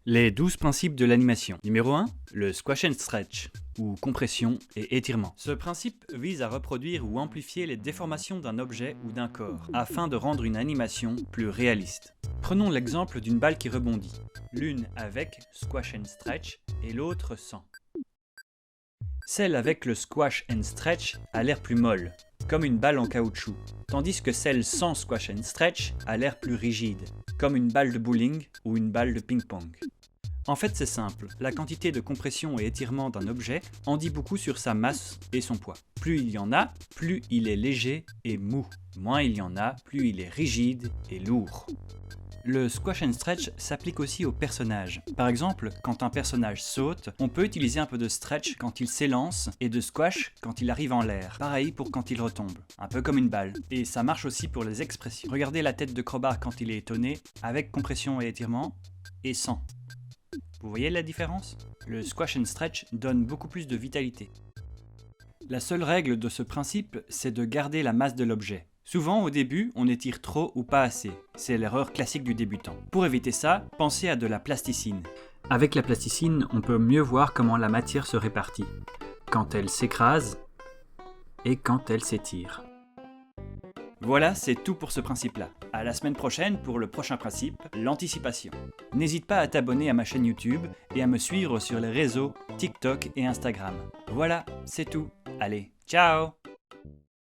Les 12 principes de l'animation. Numéro 1, le squash and stretch, ou compression et étirement. Ce principe vise à reproduire ou amplifier les déformations d'un objet ou d'un corps, afin de rendre une animation plus réaliste. Prenons l'exemple d'une balle qui rebondit, l'une avec squash and stretch et l'autre sans. Celle avec le squash and stretch a l'air plus molle, comme une balle en caoutchouc, tandis que celle sans squash and stretch a l'air plus rigide, comme une balle de bowling ou une balle de ping-pong. En fait, c'est simple, la quantité de compression et étirement d'un objet en dit beaucoup sur sa masse et son poids. Plus il y en a, plus il est léger et mou. Moins il y en a, plus il est rigide et lourd. Le squash and stretch s'applique aussi aux personnages. Par exemple, quand un personnage saute, on peut utiliser un peu de stretch quand il s'élance et de squash quand il arrive en l'air. Pareil pour quand il retombe, un peu comme une balle. Et ça marche aussi pour les expressions. Regardez la tête de Crowbar quand il est étonné, avec compression et étirement, et sans. Vous voyez la différence? Le squash and stretch donne beaucoup plus de vitalité. La seule règle de ce principe, c'est de garder la masse de l'objet. Souvent, au début, on étire trop ou pas assez. C'est l'erreur classique du débutant. Pour éviter ça, pensez à de la plasticine. Avec la plasticine, on peut mieux voir comment la matière se répartit, quand elle s'écrase et quand elle s'étire. Voilà, c'est tout pour ce principe-là. À la semaine prochaine pour le prochain principe, l'anticipation. N'hésite pas à t'abonner à ma chaîne YouTube et à me suivre sur les réseaux TikTok et Instagram. Voilà, c'est tout. Allez, ciao!